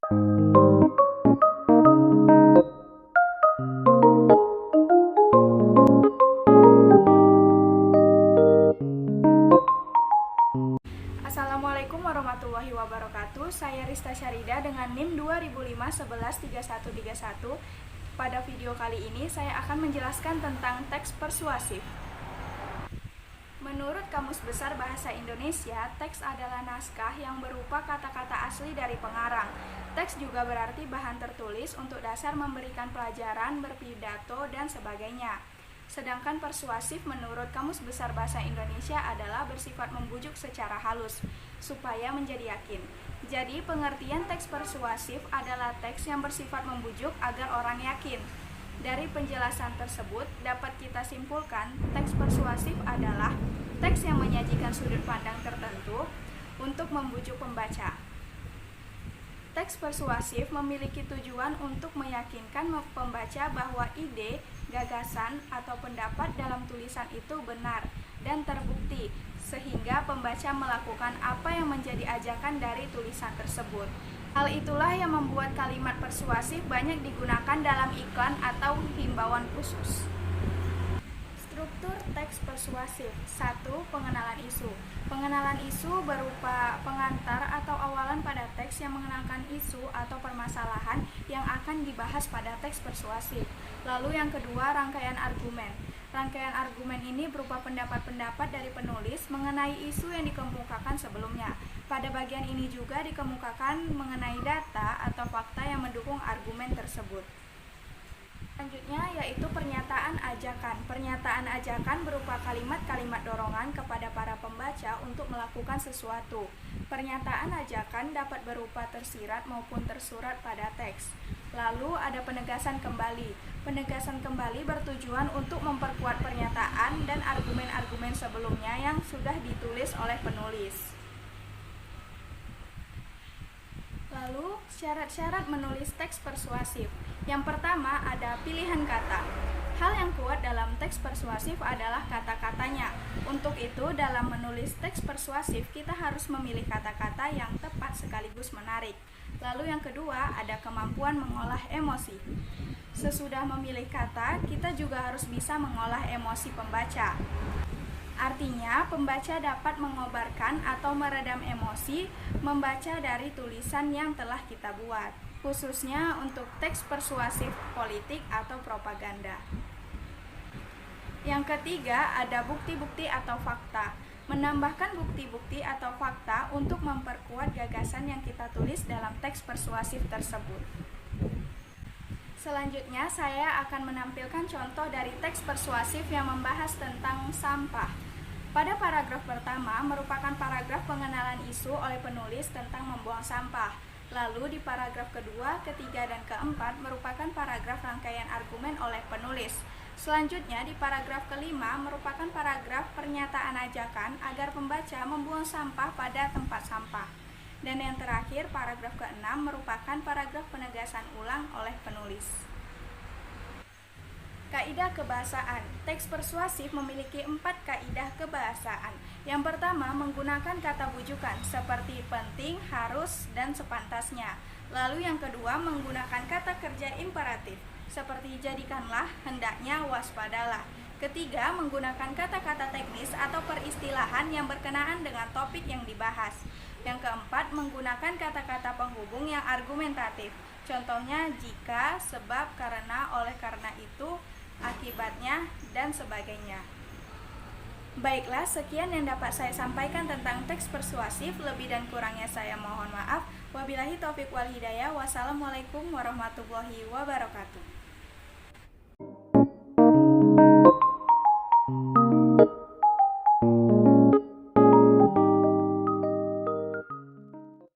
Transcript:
Assalamualaikum warahmatullahi wabarakatuh. Saya Rista Syarida dengan NIM 2005-11-3131. Pada video kali ini saya akan menjelaskan tentang teks persuasif. Menurut Kamus Besar Bahasa Indonesia, teks adalah naskah yang berupa kata-kata asli dari pengarang. Teks juga berarti bahan tertulis untuk dasar memberikan pelajaran, berpidato, dan sebagainya. Sedangkan persuasif menurut Kamus Besar Bahasa Indonesia adalah bersifat membujuk secara halus, supaya menjadi yakin. Jadi pengertian teks persuasif adalah teks yang bersifat membujuk agar orang yakin. Dari penjelasan tersebut dapat kita simpulkan teks persuasif adalah teks yang menyajikan sudut pandang tertentu untuk membujuk pembaca. Teks persuasif memiliki tujuan untuk meyakinkan pembaca bahwa ide, gagasan, atau pendapat dalam tulisan itu benar dan terbukti, sehingga pembaca melakukan apa yang menjadi ajakan dari tulisan tersebut. Hal itulah yang membuat kalimat persuasif banyak digunakan dalam iklan atau himbauan khusus. Struktur teks persuasif. 1. Pengenalan isu. Pengenalan isu berupa pengantar atau awalan pada teks yang mengenalkan isu atau permasalahan yang akan dibahas pada teks persuasif. Lalu yang kedua, rangkaian argumen. Rangkaian argumen ini berupa pendapat-pendapat dari penulis mengenai isu yang dikemukakan sebelumnya. Pada bagian ini juga dikemukakan mengenai data atau fakta yang mendukung argumen tersebut. Selanjutnya yaitu pernyataan ajakan. Pernyataan ajakan berupa kalimat-kalimat dorongan kepada para pembaca untuk melakukan sesuatu. Pernyataan ajakan dapat berupa tersirat maupun tersurat pada teks. Lalu ada penegasan kembali. Penegasan kembali bertujuan untuk memperkuat pernyataan dan argumen-argumen sebelumnya yang sudah ditulis oleh penulis. Lalu, syarat-syarat menulis teks persuasif. Yang pertama ada pilihan kata. Hal yang kuat dalam teks persuasif adalah kata-katanya. Untuk itu, dalam menulis teks persuasif, kita harus memilih kata-kata yang tepat sekaligus menarik. Lalu yang kedua, ada kemampuan mengolah emosi. Sesudah memilih kata, kita juga harus bisa mengolah emosi pembaca. Artinya, pembaca dapat mengobarkan atau meredam emosi membaca dari tulisan yang telah kita buat, khususnya untuk teks persuasif politik atau propaganda. Yang ketiga, ada bukti-bukti atau fakta. Menambahkan bukti-bukti atau fakta untuk memperkuat gagasan yang kita tulis dalam teks persuasif tersebut. Selanjutnya, saya akan menampilkan contoh dari teks persuasif yang membahas tentang sampah. Pada paragraf pertama merupakan paragraf pengenalan isu oleh penulis tentang membuang sampah. Lalu di paragraf kedua, ketiga, dan keempat merupakan paragraf rangkaian argumen oleh penulis. Selanjutnya di paragraf kelima merupakan paragraf pernyataan ajakan agar pembaca membuang sampah pada tempat sampah. Dan yang terakhir, paragraf keenam merupakan paragraf penegasan ulang oleh penulis. Kaidah kebahasaan. Teks persuasif memiliki 4 kaidah kebahasaan. Yang pertama, menggunakan kata bujukan seperti penting, harus, dan sepantasnya. Lalu yang kedua, menggunakan kata kerja imperatif seperti jadikanlah, hendaknya, waspadalah. Ketiga, menggunakan kata-kata teknis atau peristilahan yang berkenaan dengan topik yang dibahas. Yang keempat, menggunakan kata-kata penghubung yang argumentatif. Contohnya jika, sebab, karena, oleh karena itu, akibatnya, dan sebagainya. Baiklah, sekian yang dapat saya sampaikan tentang teks persuasif. Lebih dan kurangnya saya mohon maaf. Wabillahi taufiq wal hidayah. Wassalamualaikum warahmatullahi wabarakatuh.